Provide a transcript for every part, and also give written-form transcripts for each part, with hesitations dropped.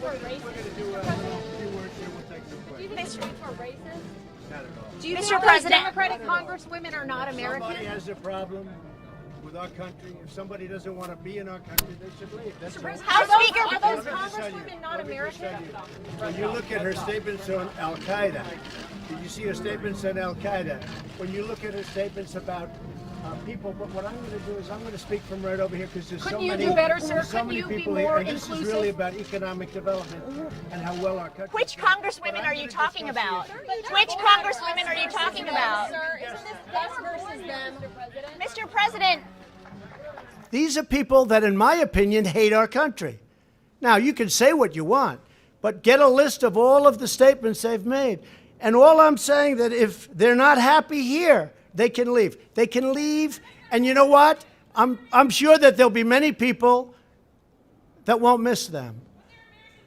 we're racist? We're going to do a few words here. We'll take some questions. Do you think we're racist? Not at all. Do you Mr. think President, Democratic Congresswomen are not Somebody American? has a problem with our country. If somebody doesn't want to be in our country, they should leave. That's all. Are Speaker, those Let me just tell you, Congresswomen not let me just American? tell you, when you look at her statements on Al Qaeda, did you see her statements on Al Qaeda? When you look at her statements about people, but what I'm going to do is I'm going to speak from right over here because there's Couldn't so you many, do better, sir? there's so Couldn't many you be people more here, and this is inclusive? really about economic development and how well our country. which Congresswomen are you talking about? Which Congresswomen are you talking about? Sir, isn't this us versus them, Mr. President? Mr. President, These are people that, in my opinion, hate our country. Now, you can say what you want, but get a list of all of the statements they've made. And all I'm saying that if they're not happy here, they can leave. They can leave, and you know what? I'm sure that there'll be many people that won't miss them.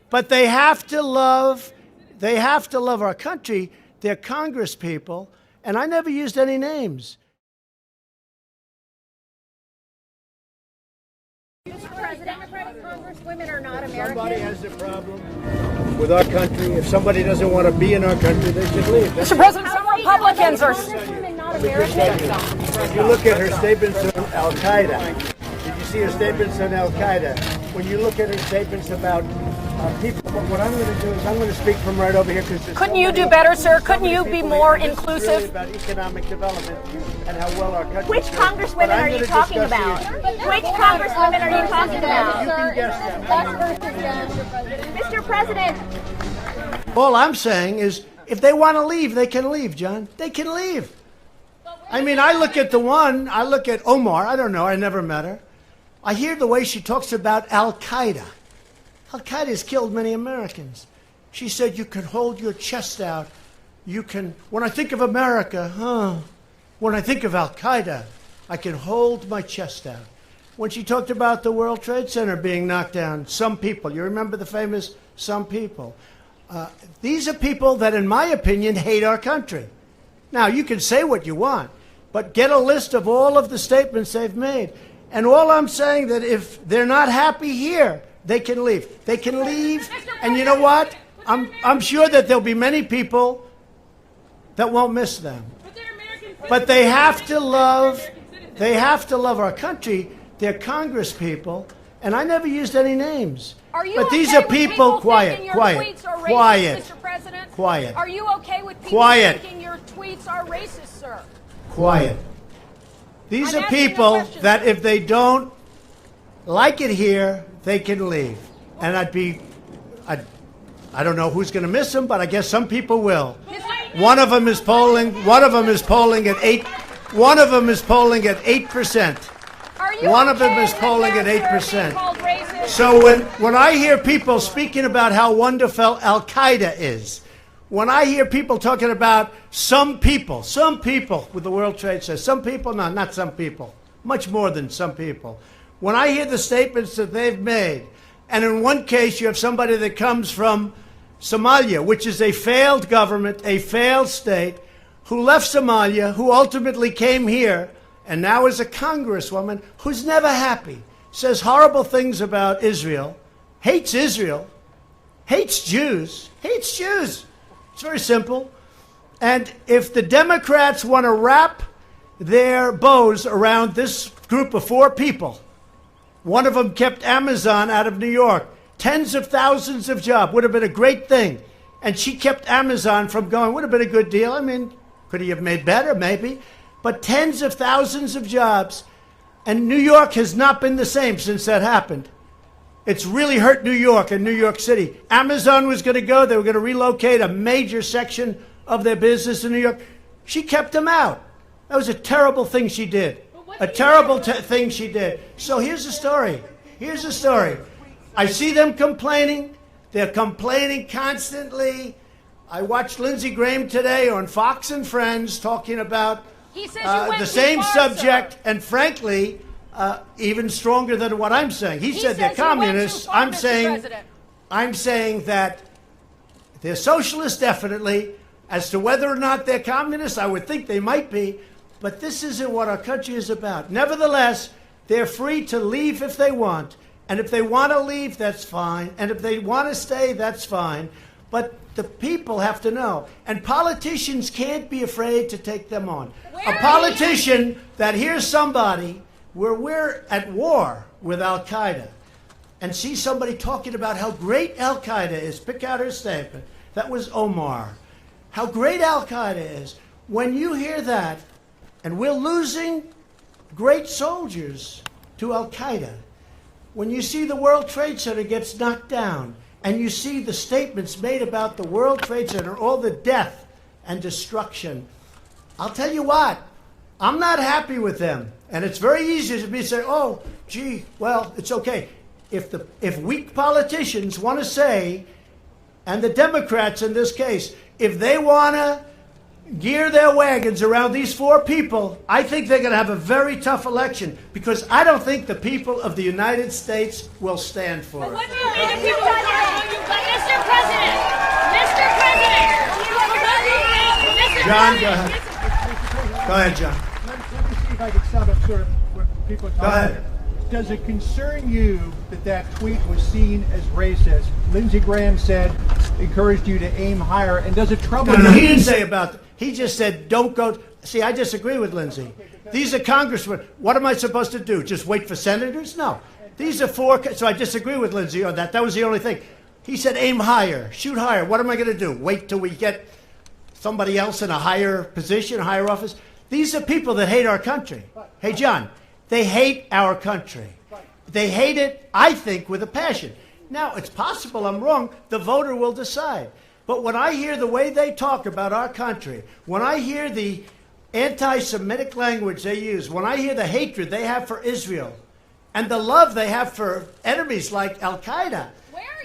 But they have to love our country. They're Congress people, and I never used any names. Mr. President, Democratic Congresswomen are not American? Somebody has a problem with our country. If somebody doesn't want to be in our country, they should leave. Mr. President, some Republicans are Congresswomen not American? When you look at her statements on Al Qaeda, did you see her statements on Al Qaeda? When you look at her statements about people, but what I'm going to do is I'm going to speak from right over here because Couldn't you do better, sir? Couldn't you be more Really inclusive? about economic development and how well our country. which Congresswomen are you talking about? Which Congresswomen are you talking about? can guess them. Mr. President, All I'm saying is, if they want to leave, they can leave, John. They can leave. I mean, I look at Omar. I don't know. I never met her. I hear the way she talks about Al Qaeda. Al Qaeda has killed many Americans. She said you can hold your chest out. You can. When I think of America, when I think of Al Qaeda, I can hold my chest out. When she talked about the World Trade Center being knocked down, some people. You remember the famous "some people." These are people that, in my opinion, hate our country. Now, you can say what you want, but get a list of all of the statements they've made. And all I'm saying that if they're not happy here, they can leave. They can leave, and you know what? I'm sure that there'll be many people that won't miss them. But they have to love our country. They're Congress people, and I never used any names. Are you But these okay are with people, thinking your quiet, tweets are racist, quiet, Mr. President? quiet. Are you okay with people Quiet. thinking your tweets are racist, sir? Quiet. These I'm are asking a people question. that if they don't like it here, they can leave. And I don't know who's going to miss them, but I guess some people will. One of them is polling at 8. One of them is polling at 8%. Are you One of them okay is polling with at them, sir, 8%. being called racist? So when I hear people speaking about how wonderful Al Qaeda is, when I hear people talking about some people with the World Trade Center, some people, no, not some people, much more than some people. When I hear the statements that they've made, and in one case you have somebody that comes from Somalia, which is a failed government, a failed state, who left Somalia, who ultimately came here, and now is a congresswoman who's never happy, says horrible things about Israel, hates Jews, hates Jews. It's very simple. And if the Democrats want to wrap their bows around this group of 4 people, one of them kept Amazon out of New York, tens of thousands of jobs, would have been a great thing. And she kept Amazon from going, would have been a good deal. I mean, could he have made better? Maybe. But tens of thousands of jobs. And New York has not been the same since that happened. It's really hurt New York and New York City. Amazon was going to go. They were going to relocate a major section of their business in New York. She kept them out. That was a terrible thing she did. A terrible thing she did. So here's the story. I see them complaining. They're complaining constantly. I watched Lindsey Graham today on Fox and Friends talking about He says you went the too same far, subject, sir. and frankly, even stronger than what I'm saying. He said they're says you went too communists. far, I'm Mr. saying President. I'm saying that they're socialists, definitely. As to whether or not they're communists, I would think they might be. But this isn't what our country is about. Nevertheless, they're free to leave if they want. And if they want to leave, that's fine. And if they want to stay, that's fine. But the people have to know. And politicians can't be afraid to take them on. A politician that hears somebody where we're at war with Al-Qaeda and sees somebody talking about how great Al-Qaeda is, pick out her statement. That was Omar. How great Al-Qaeda is. When you hear that, and we're losing great soldiers to Al-Qaeda, when you see the World Trade Center gets knocked down, and you see the statements made about the World Trade Center, all the death and destruction, I'll tell you what, I'm not happy with them. And it's very easy to be say, oh, gee, well, it's okay. If weak politicians want to say, and the Democrats in this case, if they want to gear their wagons around these four people, I think they're going to have a very tough election, because I don't think the people of the United States will stand for it. What do you mean the people of Mr. President? Mr. President! John, go ahead. Go ahead, John. Let me see if I can sum up sort of what people are talking Go ahead. about. Does it concern you that that tweet was seen as racist? Lindsey Graham said, encouraged you to aim higher, and does it trouble No, you? he didn't say about. He just said, don't go. See, I disagree with Lindsey. These are congressmen. What am I supposed to do? Just wait for senators? No. These are four. So I disagree with Lindsey on that. That was the only thing. He said, aim higher, shoot higher. What am I going to do? Wait till we get somebody else in a higher position, a higher office? These are people that hate our country. Hey, John, they hate our country. They hate it, I think, with a passion. Now, it's possible I'm wrong. The voter will decide. But when I hear the way they talk about our country, when I hear the anti-Semitic language they use, when I hear the hatred they have for Israel, and the love they have for enemies like Al-Qaeda,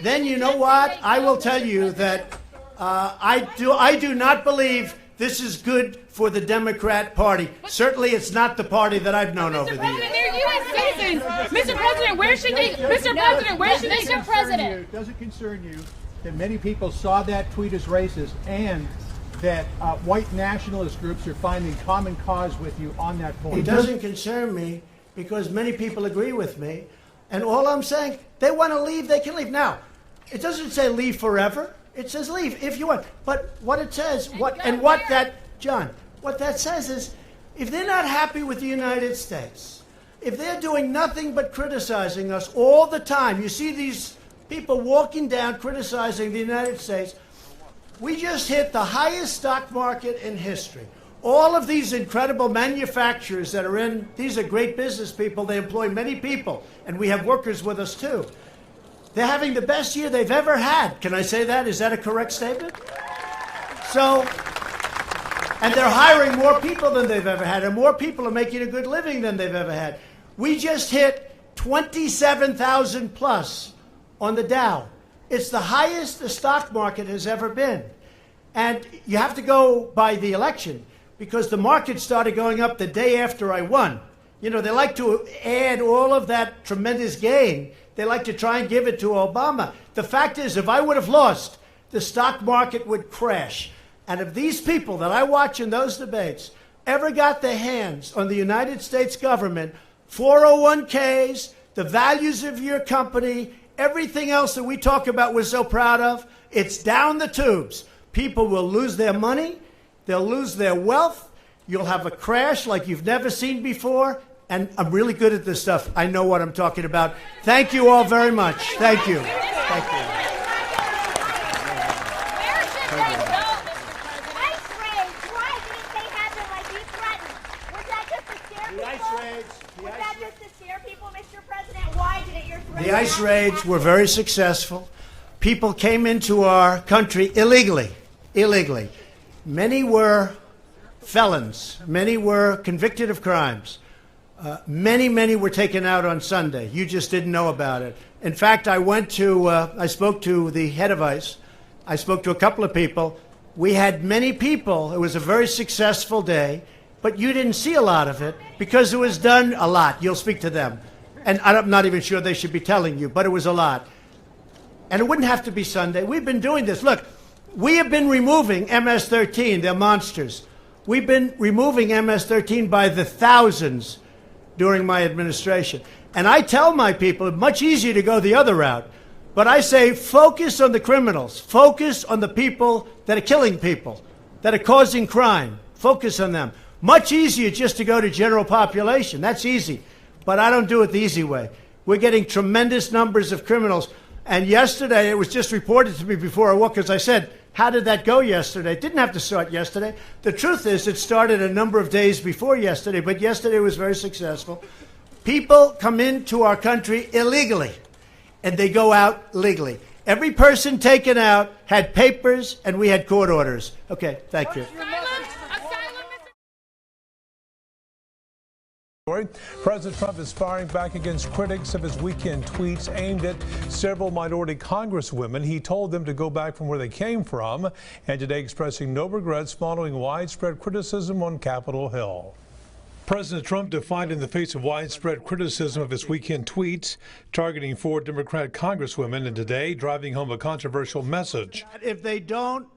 then you know what? I will tell you that I do not believe this is good for the Democrat Party. Certainly, it's not the party that I've known over the years. They're U.S. citizens. Mr. President, where should they? Mr. President, where should they? Mr. President. Does it concern you that many people saw that tweet as racist, and that white nationalist groups are finding common cause with you on that point? It doesn't concern me because many people agree with me. And all I'm saying, they want to leave, they can leave. Now, it doesn't say leave forever. It says leave if you want. But what it says, what that says is, if they're not happy with the United States, if they're doing nothing but criticizing us all the time, you see these people walking down criticizing the United States, we just hit the highest stock market in history. All of these incredible manufacturers that are in, these are great business people. They employ many people, and we have workers with us too. They're having the best year they've ever had. Can I say that? Is that a correct statement? So, and they're hiring more people than they've ever had, and more people are making a good living than they've ever had. We just hit 27,000 plus on the Dow. It's the highest the stock market has ever been. And you have to go by the election, because the market started going up the day after I won. You know, they like to add all of that tremendous gain. They like to try and give it to Obama. The fact is, if I would have lost, the stock market would crash. And if these people that I watch in those debates ever got their hands on the United States government, 401ks, the values of your company, everything else that we talk about we're so proud of, it's down the tubes. People will lose their money. They'll lose their wealth. You'll have a crash like you've never seen before. And I'm really good at this stuff. I know what I'm talking about. Thank you all very much. Thank you. Thank you. Where should they go, Mr. President? Ice raids. Why didn't they happen like you threatened? Was that just to scare people? Was that just to scare people, Mr. President? Why didn't your threat The ice raids were very successful. People came into our country illegally. Many were felons. Many were convicted of crimes. Many were taken out on Sunday. You just didn't know about it. In fact, I spoke to the head of ICE. I spoke to a couple of people. We had many people. It was a very successful day, but you didn't see a lot of it because it was done a lot. You'll speak to them. And I'm not even sure they should be telling you, but it was a lot. And it wouldn't have to be Sunday. We've been doing this. Look, we have been removing MS-13. They're monsters. We've been removing MS-13 by the thousands. during my administration. And I tell my people, it's much easier to go the other route. But I say, focus on the criminals. Focus on the people that are killing people, that are causing crime. Focus on them. Much easier just to go to general population. That's easy. But I don't do it the easy way. We're getting tremendous numbers of criminals. And yesterday, it was just reported to me before I walked, because I said, how did that go yesterday? It didn't have to start yesterday. The truth is, it started a number of days before yesterday, but yesterday was very successful. People come into our country illegally, and they go out legally. Every person taken out had papers, and we had court orders. Okay, thank you. President Trump is firing back against critics of his weekend tweets aimed at several minority congresswomen. He told them to go back from where they came from, and today expressing no regrets following widespread criticism on Capitol Hill. President Trump defied in the face of widespread criticism of his weekend tweets, targeting 4 Democrat congresswomen, and today driving home a controversial message. If they don't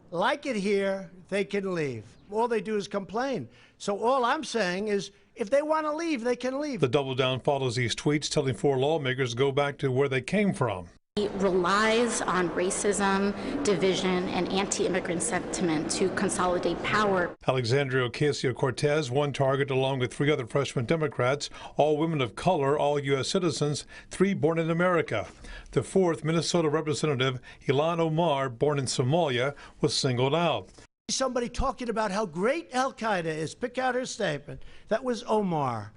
like it here, they can leave. All they do is complain. So all I'm saying is, if they want to leave, they can leave. The double down follows these tweets telling 4 lawmakers to go back to where they came from. He relies on racism, division, and anti-immigrant sentiment to consolidate power. Alexandria Ocasio-Cortez, one target along with 3 other freshman Democrats, all women of color, all U.S. citizens, 3 born in America. The 4th Minnesota representative, Ilhan Omar, born in Somalia, was singled out. Somebody talking about how great Al-Qaeda is. Pick out her statement. That was Omar.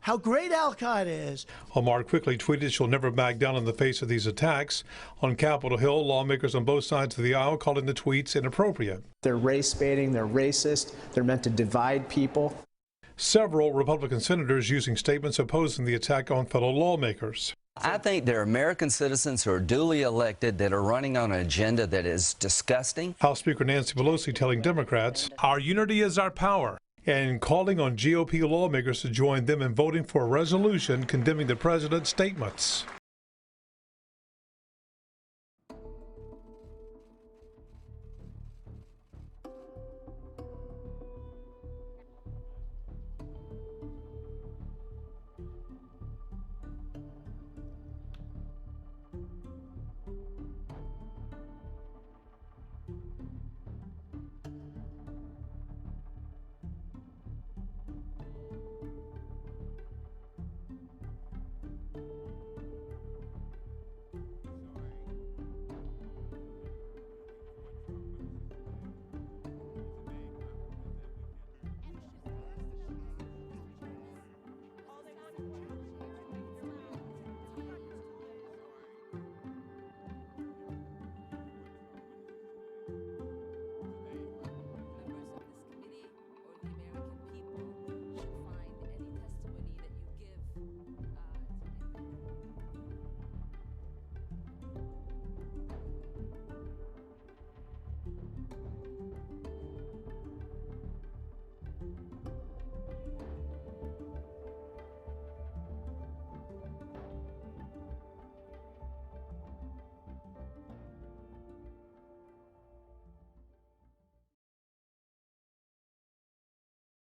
How great Al-Qaeda is. Omar quickly tweeted she'll never back down in the face of these attacks. On Capitol Hill, lawmakers on both sides of the aisle calling the tweets inappropriate. They're race baiting, they're racist, they're meant to divide people. Several Republican senators using statements opposing the attack on fellow lawmakers. I think there are American citizens who are duly elected that are running on an agenda that is disgusting. House Speaker Nancy Pelosi telling Democrats, our unity is our power, and calling on GOP lawmakers to join them in voting for a resolution condemning the president's statements.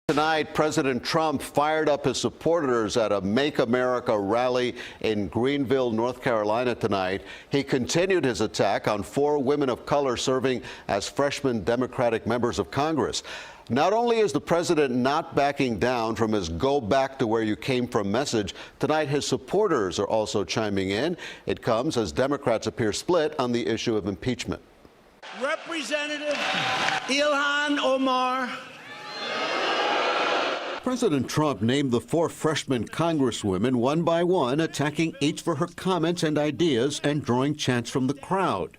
Tonight, President Trump fired up his supporters at a Make America rally in Greenville, North Carolina tonight. He continued his attack on 4 women of color serving as freshman Democratic members of Congress. Not only is the president not backing down from his go back to where you came from message, tonight his supporters are also chiming in. It comes as Democrats appear split on the issue of impeachment. Representative Ilhan Omar. President Trump named the 4 freshman congresswomen one by one, attacking each for her comments and ideas and drawing chants from the crowd.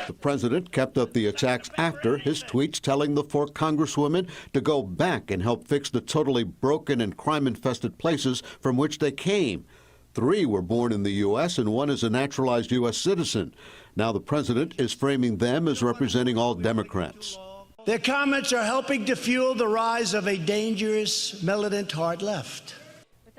The president kept up the attacks after his tweets telling the 4 congresswomen to go back and help fix the totally broken and crime-infested places from which they came. 3 were born in the U.S. and 1 is a naturalized U.S. citizen. Now the president is framing them as representing all Democrats. Their comments are helping to fuel the rise of a dangerous, militant hard left.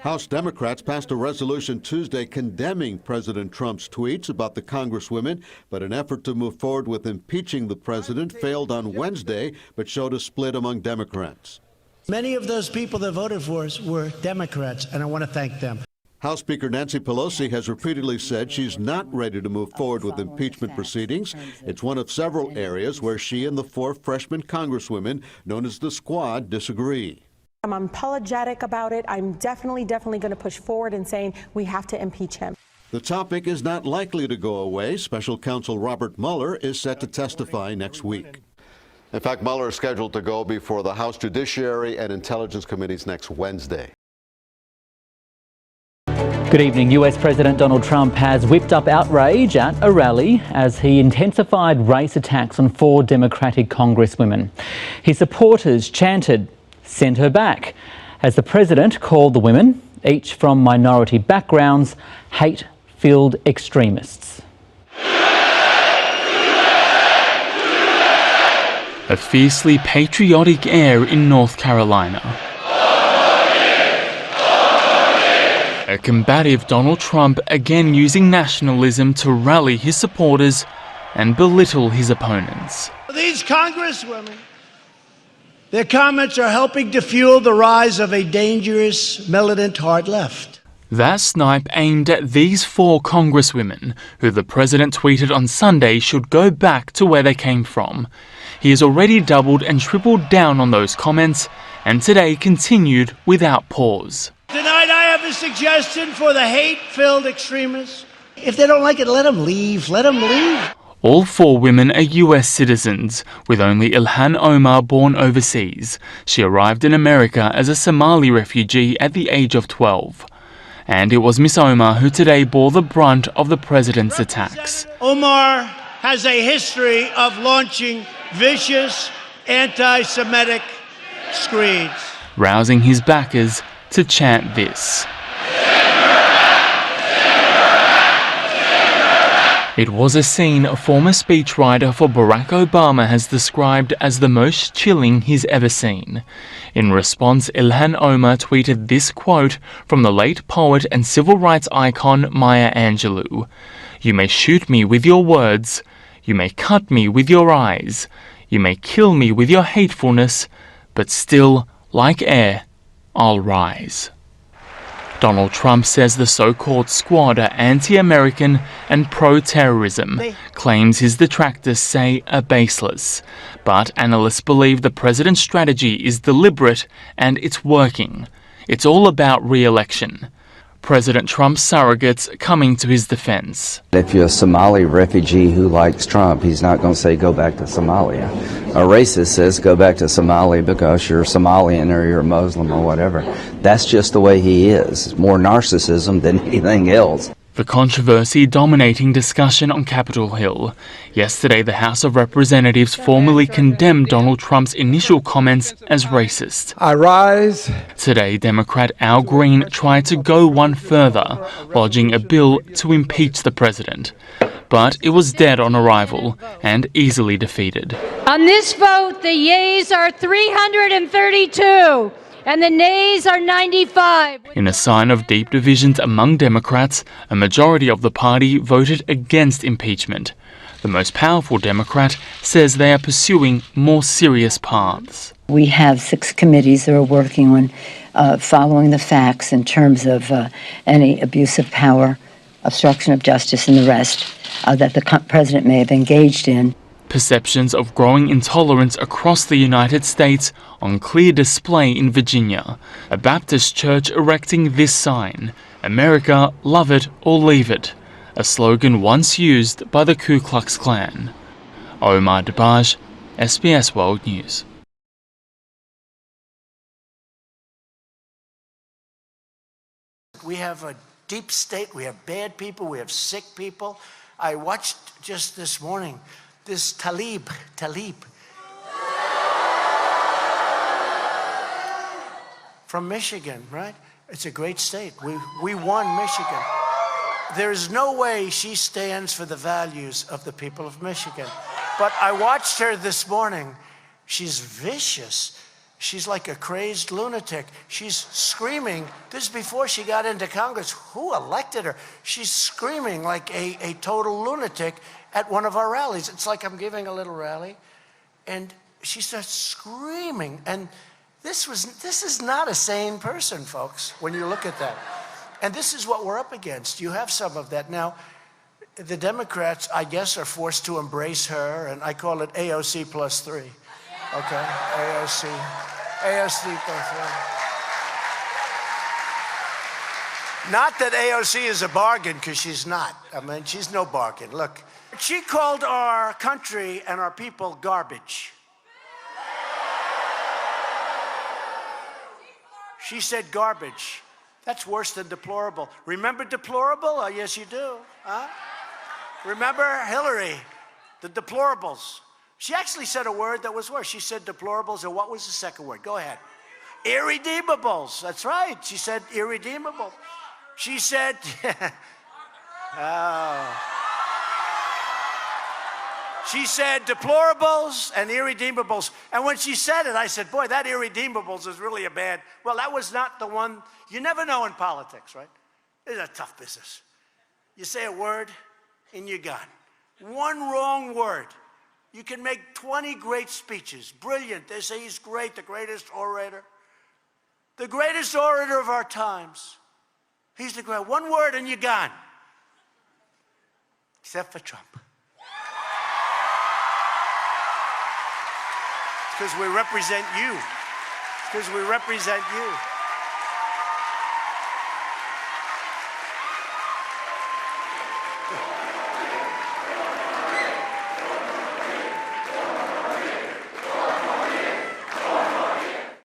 House Democrats passed a resolution Tuesday condemning President Trump's tweets about the Congresswomen, but an effort to move forward with impeaching the president failed on Wednesday, but showed a split among Democrats. Many of those people that voted for us were Democrats, and I want to thank them. House Speaker Nancy Pelosi has repeatedly said she's not ready to move forward with impeachment proceedings. It's one of several areas where she and the 4 freshman Congresswomen, known as the Squad, disagree. I'm apologetic about it. I'm definitely going to push forward in saying we have to impeach him. The topic is not likely to go away. Special counsel Robert Mueller is set to testify next week. In fact, Mueller is scheduled to go before the House Judiciary and Intelligence Committees next Wednesday. Good evening. US President Donald Trump has whipped up outrage at a rally as he intensified race attacks on 4 Democratic Congresswomen. His supporters chanted, "Send her back," as the president called the women, each from minority backgrounds, hate-filled extremists. A fiercely patriotic air in North Carolina. A combative Donald Trump again using nationalism to rally his supporters and belittle his opponents. These Congresswomen, their comments are helping to fuel the rise of a dangerous, militant hard left. That snipe aimed at these 4 Congresswomen, who the president tweeted on Sunday should go back to where they came from. He has already doubled and tripled down on those comments, and today continued without pause. Tonight I have a suggestion for the hate-filled extremists. If they don't like it, let them leave. Let them leave. All 4 women are US citizens, with only Ilhan Omar born overseas. She arrived in America as a Somali refugee at the age of 12. And it was Miss Omar who today bore the brunt of the president's attacks. Omar has a history of launching vicious anti-Semitic screeds, rousing his backers to chant this. It was a scene a former speechwriter for Barack Obama has described as the most chilling he's ever seen. In response, Ilhan Omar tweeted this quote from the late poet and civil rights icon Maya Angelou. "You may shoot me with your words, you may cut me with your eyes, you may kill me with your hatefulness, but still, like air, I'll rise." Donald Trump says the so-called Squad are anti-American and pro-terrorism, claims his detractors say are baseless. But analysts believe the president's strategy is deliberate and it's working. It's all about re-election. President Trump's surrogates coming to his defense. If you're a Somali refugee who likes Trump, he's not going to say go back to Somalia. A racist says go back to Somalia because you're Somalian or you're a Muslim or whatever. That's just the way he is. It's more narcissism than anything else. The controversy dominating discussion on Capitol Hill. Yesterday, the House of Representatives formally condemned Donald Trump's initial comments as racist. I rise. Today, Democrat Al Green tried to go one further, lodging a bill to impeach the president. But it was dead on arrival and easily defeated. On this vote, the yeas are 332. And the nays are 95. In a sign of deep divisions among Democrats, a majority of the party voted against impeachment. The most powerful Democrat says they are pursuing more serious paths. We have 6 committees that are working on following the facts in terms of any abuse of power, obstruction of justice, and the rest that the president may have engaged in. Perceptions of growing intolerance across the United States on clear display in Virginia. A Baptist church erecting this sign, "America, love it or leave it," a slogan once used by the Ku Klux Klan. Omar Debaj, SBS World News. We have a deep state, we have bad people, we have sick people. I watched just this morning this Tlaib. From Michigan, right? It's a great state. We won Michigan. There is no way she stands for the values of the people of Michigan. But I watched her this morning. She's vicious. She's like a crazed lunatic. She's screaming. This is before she got into Congress. Who elected her? She's screaming like a total lunatic at one of our rallies. It's like I'm giving a little rally, and she starts screaming. And this is not a sane person, folks, when you look at that. And this is what we're up against. You have some of that. Now, the Democrats, I guess, are forced to embrace her, and I call it AOC plus 3. Okay, AOC plus 3. Not that AOC is a bargain, because she's not. I mean, she's no bargain. Look, she called our country and our people garbage. She said garbage. That's worse than deplorable. Remember deplorable? Oh, yes, you do. Huh? Remember Hillary, the deplorables. She actually said a word that was worse. She said deplorables, and what was the second word? Go ahead. Irredeemables. That's right. She said irredeemable. She said, oh. She said deplorables and irredeemables. And when she said it, I said, boy, that irredeemables is really a bad. Well, that was not the one. You never know in politics, right? It's a tough business. You say a word, and you're gone. One wrong word. You can make 20 great speeches. Brilliant. They say he's great, the greatest orator. The greatest orator of our times. He's the great. One word, and you're gone. Except for Trump. Because we represent you. Because we represent you.